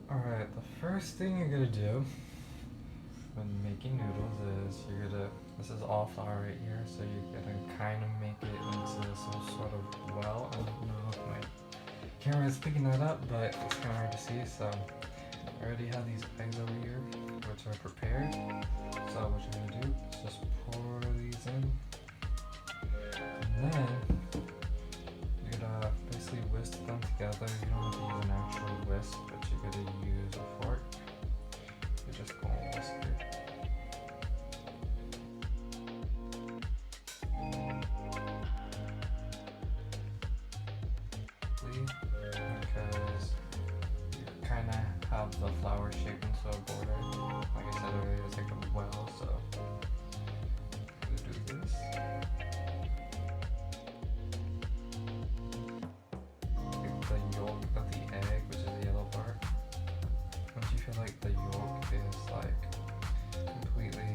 Alright, the first thing you're gonna do when making noodles is this is all flour right here, so you're gonna kind of make it into some sort of well. I don't know if my camera is picking that up, but it's kind of hard to see, so I already have these eggs over here, which are prepared. So what you're gonna do is just pour these in, and then you're gonna basically whisk them together. You don't have to use an actual whisk, but you're gonna use a fork. You're just gonna whisk it. Because you kind of have the flour shaped into a border. Like I said earlier, it's like a well, so I'm gonna do this. Take the yolk of the egg, which is the yellow part. Once you feel like the yolk is like completely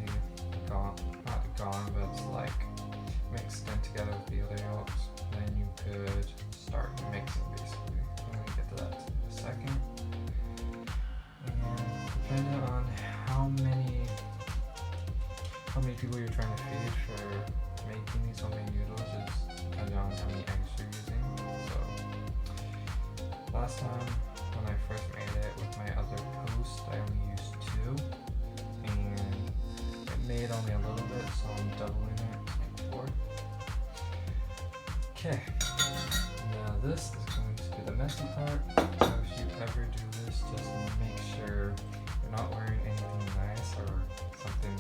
gone, not gone, but it's like mixed in together with the other yolks, then you could start mixing basically. I'm gonna get to that in a second. And depending on how many people you're trying to feed for making these homemade noodles is depending on how many eggs you're using. So last time when I first made it with my other post, I only used 2, and it made only a little bit, so I'm doubling it to make 4. Okay, now this is going to be the messy part. So if you ever do this, just make sure you're not wearing anything nice or something.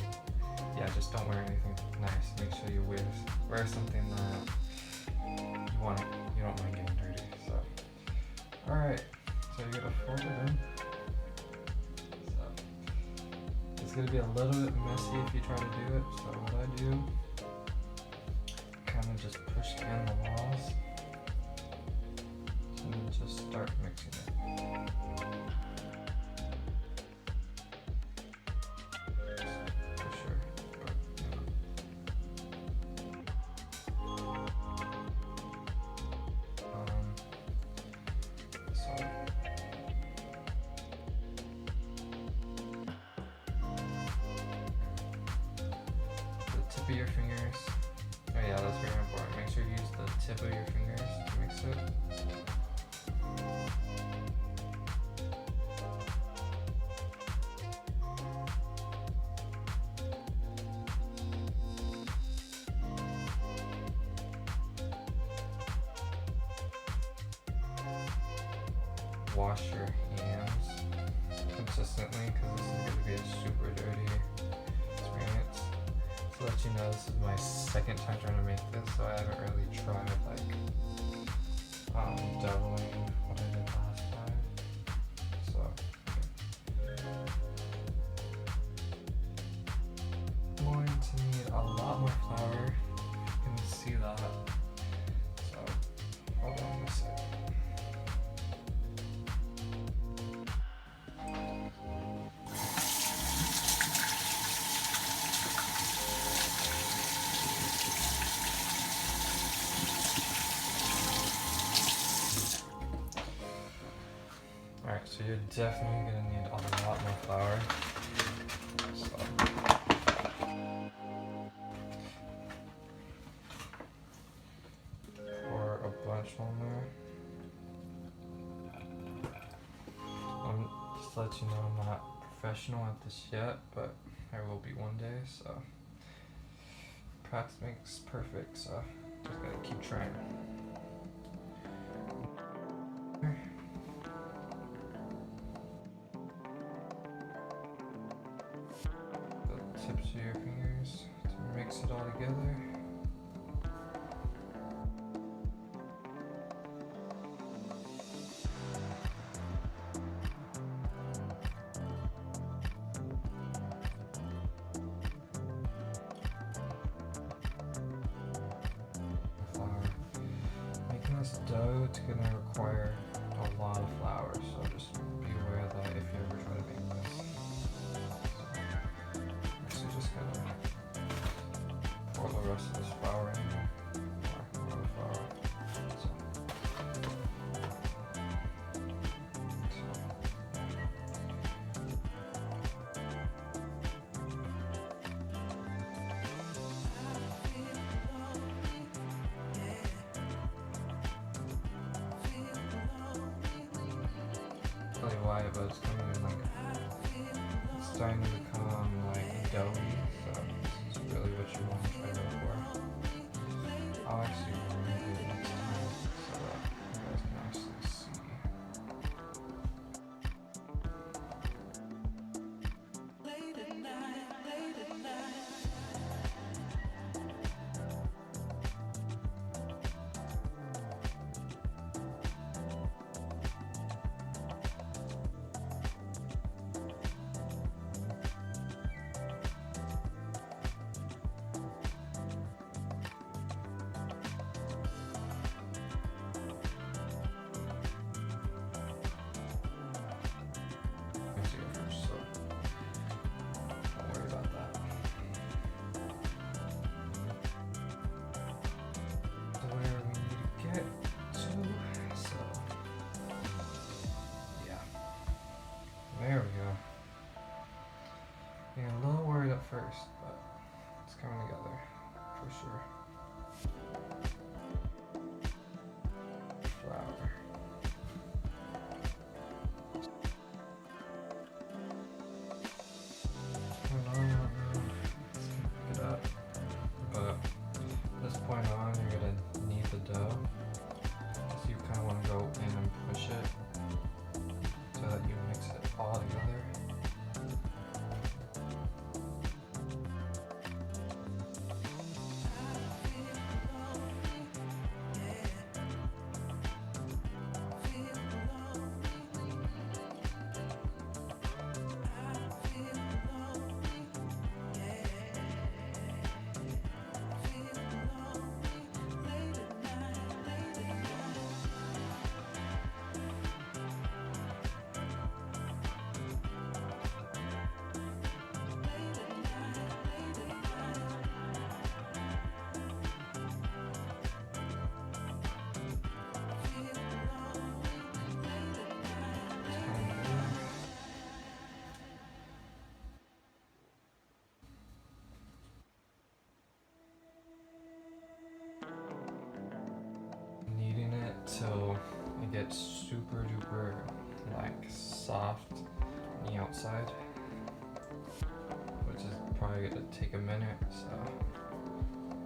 Yeah, just don't wear anything nice. Make sure you wear something that you don't mind getting dirty. So, all right. So you're gonna fold it in. So it's gonna be a little bit messy if you try to do it. So what I do, kind of just push in the walls and then just start mixing it. For sure. But, so the tip of your fingers. Oh yeah, that's very important. Make sure you use the tip of your fingers to mix it. Wash your hands consistently because this is going to be a super dirty experience. To let you know, this is my second time trying to make this, so I haven't really tried like doubling what I did last time. So I'm going to need a lot more flour. You can see that. So hold on a second. Alright, so you're definitely going to need a lot more flour. So, pour a bunch on there. Just to let you know, I'm not professional at this yet, but I will be one day, so practice makes perfect, so just gotta keep trying. Tips of your fingers to mix it all together. Flour. Making this dough, it's gonna require a lot of flour, so just be aware of that if you ever try to make this. So just gonna pour the rest of this flour in here. More flour. So tell you why, but it's coming in like, it's starting to become like doughy, so it's really what you want to try to go for. I'll actually remove it next time so that you guys can actually see. There we go. Yeah, a little worried at first, but it's coming together for sure. Flour. Let's pick it up. But at this point on, you're gonna knead the dough. So you kind of want to go in and push it so that you mix it all together. Kneading it till it gets super duper like soft on the outside, which is probably gonna take a minute. So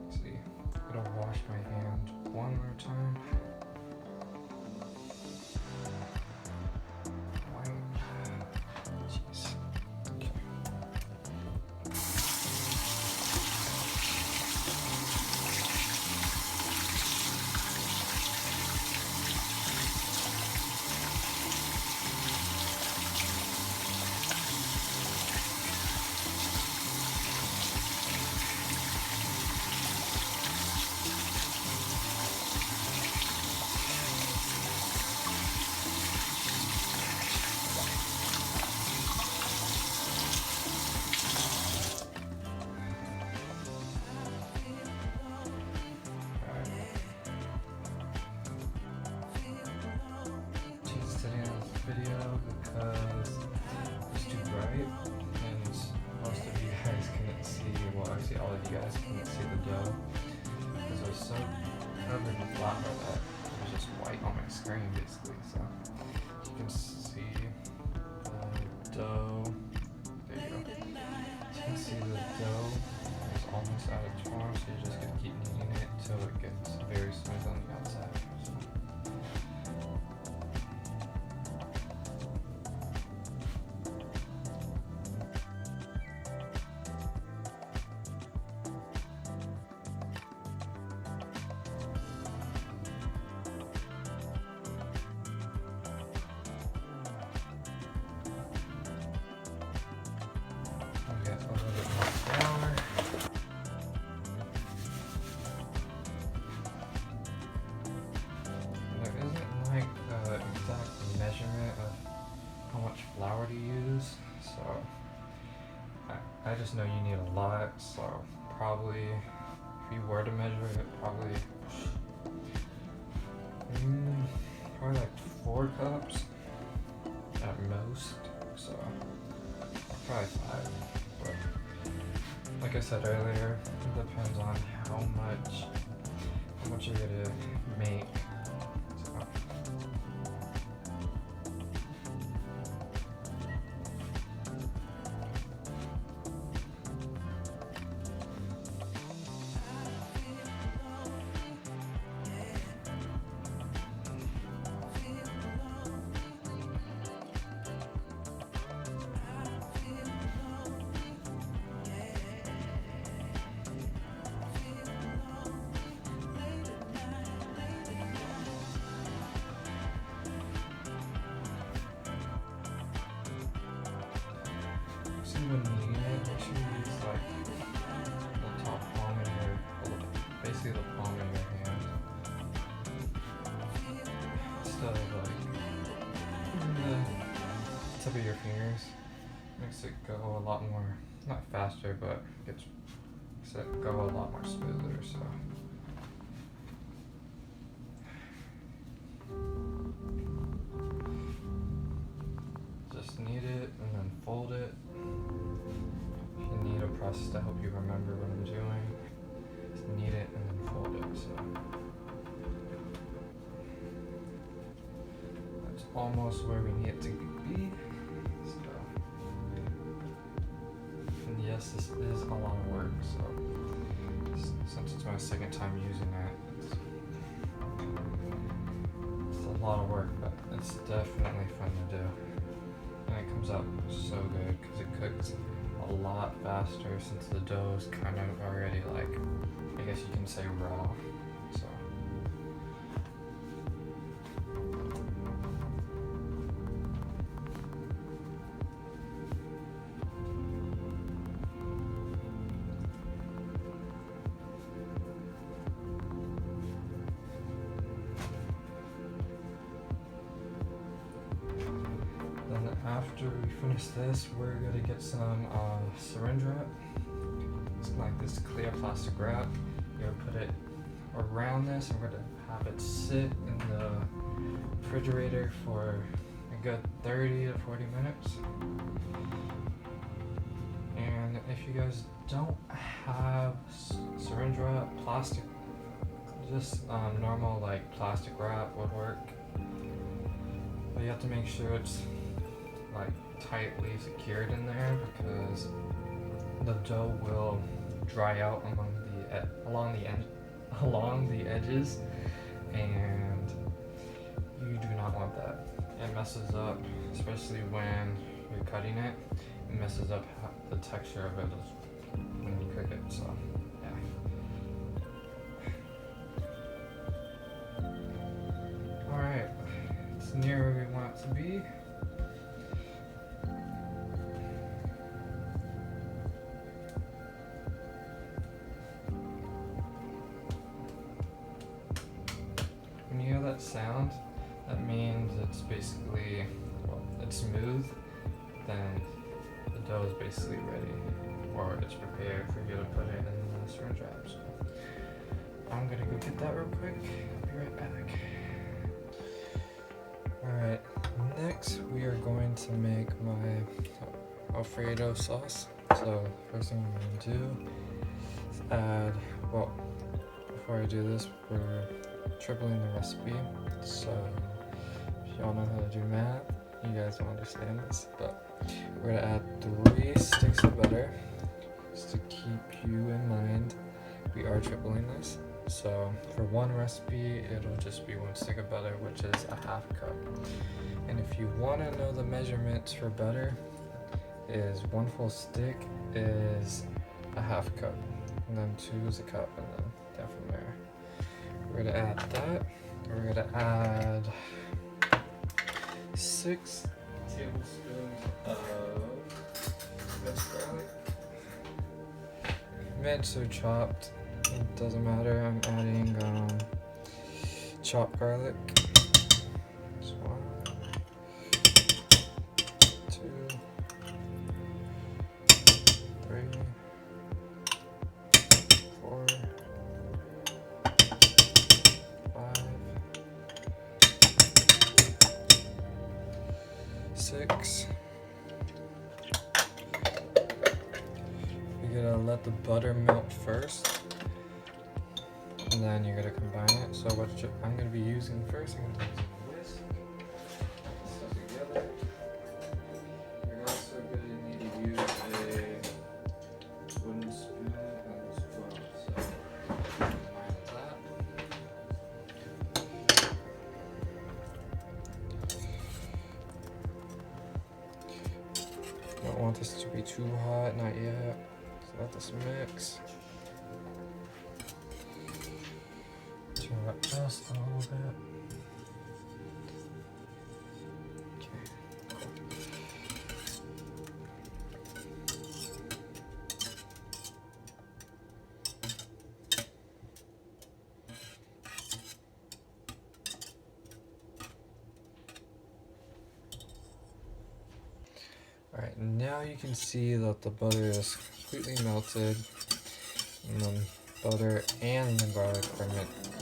let's see, I'm gonna wash my hand one more time. Jeez. Okay. Video because it's too bright and most of you guys couldn't see, well actually all of you guys couldn't see the dough because it was so covered in flour that it was just white on my screen basically. So you can see the dough, there you go. So you can see the dough is almost out of form, so you're just going to keep kneading it until it gets very smooth on the outside. So. Get a little bit more flour. There isn't like the exact measurement of how much flour to use, so I just know you need a lot, so probably if you were to measure it, probably like 4 cups at most, so probably 5. But like I said earlier, it depends on how much you're gonna make. So when kneading it, make sure you use like the top palm of your, basically the palm of your hand, instead of like the tip of your fingers. Makes it go a lot more, not faster, but makes it go a lot more smoother. So. Just knead it and then fold it. If you need a process to help you remember what I'm doing, just knead it and then fold it. So that's almost where we need it to be. So, and yes, this is a lot of work. So since it's my second time using it, it's a lot of work, but it's definitely fun to do. And it comes out so good because it cooks a lot faster since the dough is kind of already like, I guess you can say raw. So. After we finish this, we're gonna get some syringe wrap. It's like this clear plastic wrap. You're gonna put it around this, and we're gonna have it sit in the refrigerator for a good 30 to 40 minutes. And if you guys don't have syringe wrap, plastic, just normal like plastic wrap would work. But you have to make sure it's like tightly secured in there because the dough will dry out along the edges, and you do not want that. It messes up, especially when you're cutting it. It messes up the texture of it when you cook it. So yeah. All right, it's near where we want it to be. When you hear that sound, that means it's basically, well, it's smooth, then the dough is basically ready, or it's prepared for you to put it in the syringe wrap. So I'm gonna go get that real quick. I'll be right back. Alright, next we are going to make my Alfredo sauce. So first thing we're gonna do is add, well, before I do this, we're tripling the recipe. So if y'all know how to do math, you guys will understand this, but we're gonna add 3 sticks of butter just to keep you in mind. We are tripling this, so for one recipe it'll just be 1 stick of butter, which is a 1/2 cup. And if you want to know the measurements for butter, is 1 full stick is a 1/2 cup, and then 2 is a cup, and then down from there. We're gonna add that. We're gonna add 6 tablespoons of minced garlic. Minced or chopped, it doesn't matter. I'm adding chopped garlic. That's 1, 2, 3, 4, 5, 6. You're gonna let the butter melt first, and then you're gonna combine it. So what I'm gonna be using first, I'm gonna use a whisk. Put stuff together. You're also gonna need to use a wooden spoon as well. So combine that. Don't want this to be too hot, not yet. So let this mix. Turn it up just a little bit. Okay. Alright, now you can see that the butter is completely melted, and then butter and the garlic are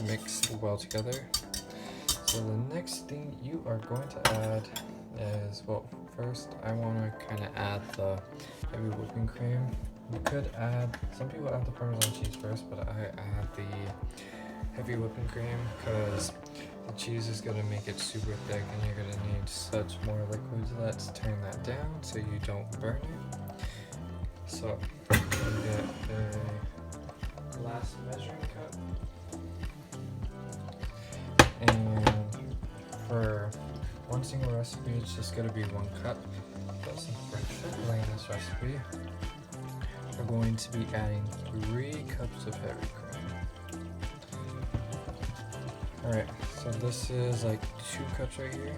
mixed well together. So the next thing you are going to add is, well, first I want to kind of add the heavy whipping cream. You could add, some people add the Parmesan cheese first, but I add the heavy whipping cream because the cheese is going to make it super thick and you're going to need such more liquids. Let's turn that down so you don't burn it. So you get a glass measuring cup, and for one single recipe it's just going to be 1 cup. But since we're tripling this recipe, we're going to be adding 3 cups of heavy cream. Alright, so this is like 2 cups right here.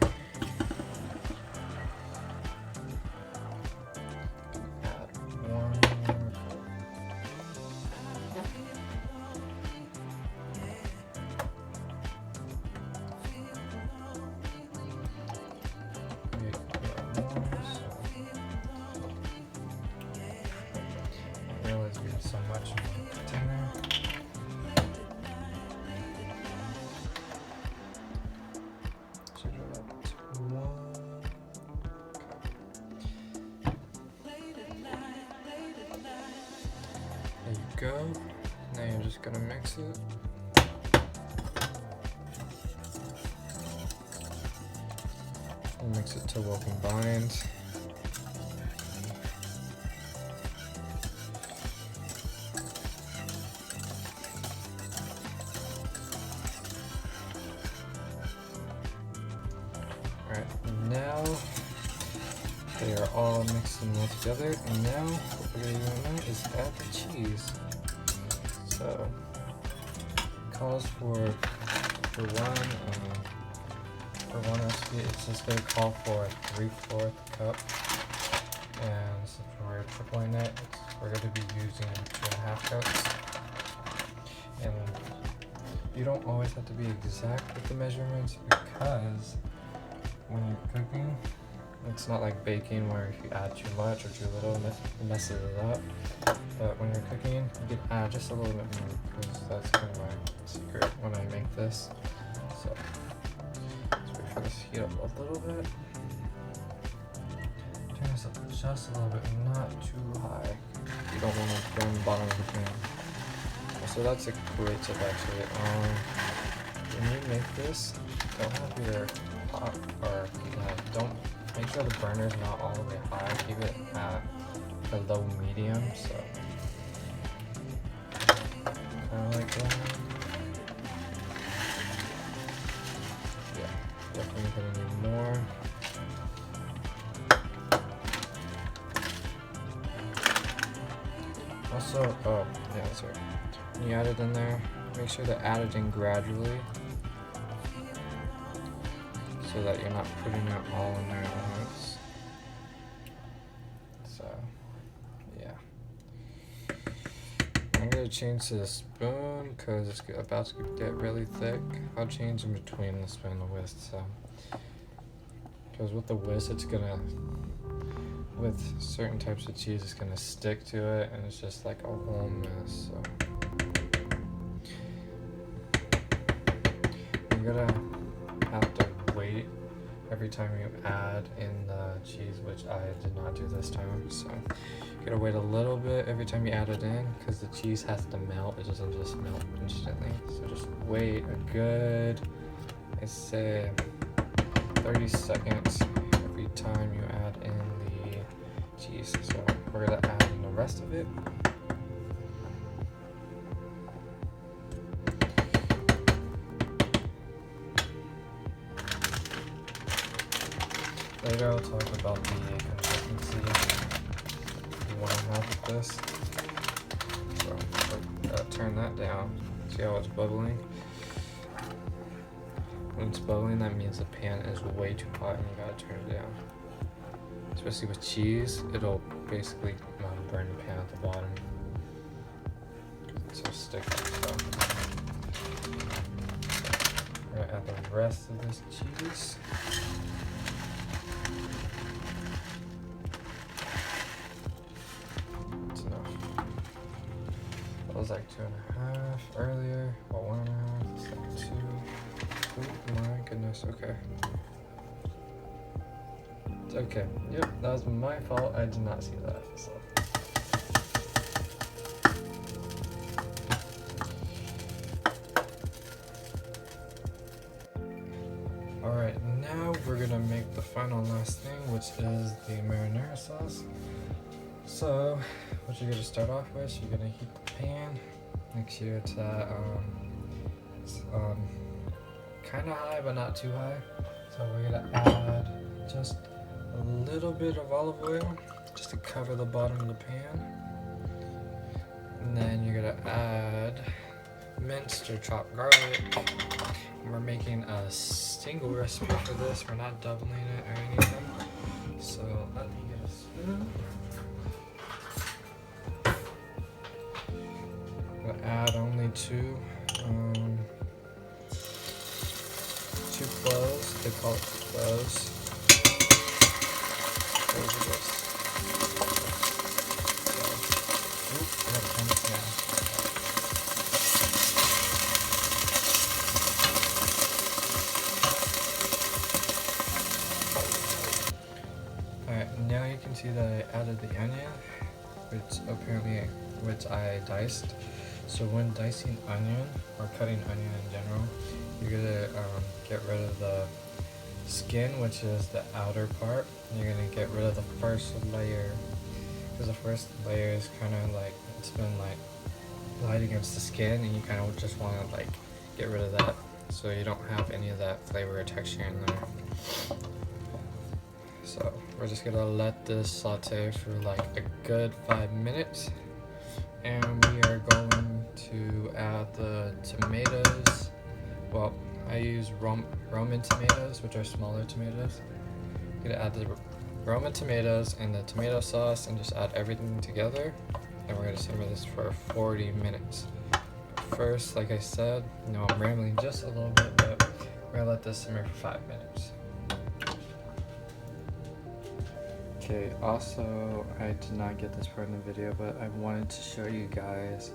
Add 1 more cup. I realize we have so much in the container. There you go. Now you're just gonna mix it. And mix it till well combined. Alright, now they are all mixed in well together, and now what we're going to do now is add the cheese. So, it calls for one recipe, it's just going to call for 3/4 cup, and since we're tripling it, we're going to be using 2.5 cups. And you don't always have to be exact with the measurements because when you're cooking, it's not like baking where if you add too much or too little, it messes it up. But when you're cooking, you can add just a little bit more because that's kind of my secret when I make this. So let's wait for this to heat up a little bit. Turn this up just a little bit, not too high. You don't want to burn the bottom of the pan. So that's a great tip actually. When you make this, don't have your pot or don't make sure the burner's not all the way high. Keep it at a low medium. So kind of like that. Yeah, definitely gonna need more. Also, oh yeah, that's right. When you add it in there, make sure to add it in gradually so that you're not putting it all in there at once. So, yeah. I'm gonna change to the spoon because it's about to get really thick. I'll change in between the spoon and the whisk. So, because with the whisk, it's gonna, with certain types of cheese, it's gonna stick to it, and it's just like a whole mess. So, you're gonna have to wait every time you add in the cheese, which I did not do this time. So you gotta wait a little bit every time you add it in because the cheese has to melt. It doesn't just melt instantly. So just wait a good, I say 30 seconds every time you add in the cheese. So we're gonna add in the rest of it. Later I'll talk about the consistency you want to have with this. So turn that down. See how it's bubbling? When it's bubbling, that means the pan is way too hot and you gotta turn it down. Especially with cheese, it'll basically burn the pan at the bottom. It's so sticky. So we're gonna add the rest of this cheese. was like 2.5 earlier. Well, 1.5. It's like 2. Oh my goodness. Okay. Okay. Yep. That was my fault. I did not see that. So. Alright, now we're gonna make the final last thing, which is the marinara sauce. So, what you're gonna start off with, you're gonna heat the pan. Make sure it's at kind of high, but not too high. So we're gonna add just a little bit of olive oil, just to cover the bottom of the pan. And then you're gonna add minced or chopped garlic. We're making a single recipe for this. We're not doubling it or anything. So let me get a spoon. We'll add only two cloves. They call it cloves. Cloves of this. I gotta turn this down. Now you can see that I added the onion, which I diced. So when dicing onion or cutting onion in general, you're gonna get rid of the skin, which is the outer part. You're gonna get rid of the first layer, because the first layer is kind of like, it's been like light against the skin, and you kind of just want to like get rid of that, so you don't have any of that flavor or texture in there. So we're just gonna let this saute for like a good 5 minutes, and we are going to add the tomatoes. Well, I use Roman tomatoes, which are smaller tomatoes. I'm gonna add the Roman tomatoes and the tomato sauce and just add everything together, and we're gonna simmer this for 40 minutes. First, like I said, I'm rambling just a little bit, but we're gonna let this simmer for 5 minutes. Okay, also, I did not get this part in the video, but I wanted to show you guys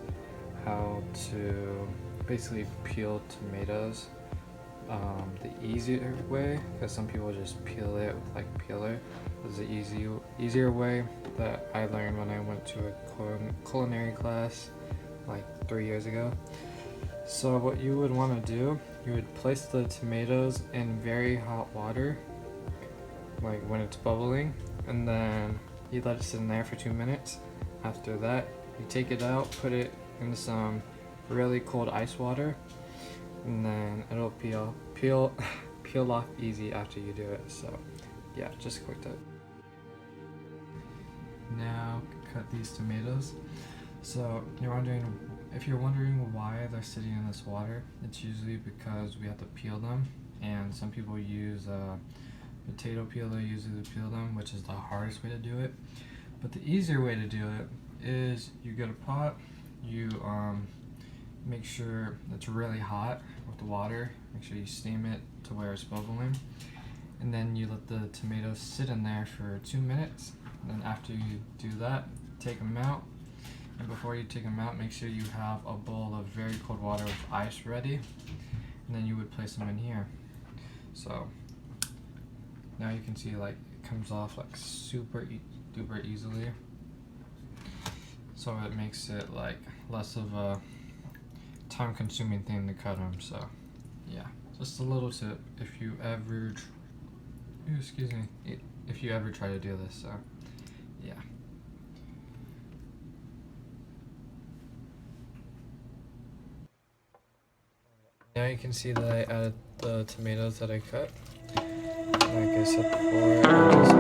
how to basically peel tomatoes the easier way, because some people just peel it with like peeler. This is the easier way that I learned when I went to a culinary class like 3 years ago. So what you would want to do, you would place the tomatoes in very hot water, like when it's bubbling, and then you let it sit in there for 2 minutes. After that, you take it out, put it in some really cold ice water, and then it'll peel off easy after you do it. So yeah, just a quick tip. Now cut these tomatoes. So if you're wondering why they're sitting in this water, it's usually because we have to peel them, and some people use potato peeler usually to peel them, which is the hardest way to do it. But the easier way to do it is you get a pot, you make sure it's really hot with the water, make sure you steam it to where it's bubbling, and then you let the tomatoes sit in there for 2 minutes. And then after you do that, take them out, and before you take them out, make sure you have a bowl of very cold water with ice ready, and then you would place them in here. So now you can see like it comes off like super duper easily, so it makes it like less of a time consuming thing to cut them. So yeah, just a little tip if you ever if you ever try to do this. So yeah. Now you can see that I added the tomatoes that I cut. Like I said before,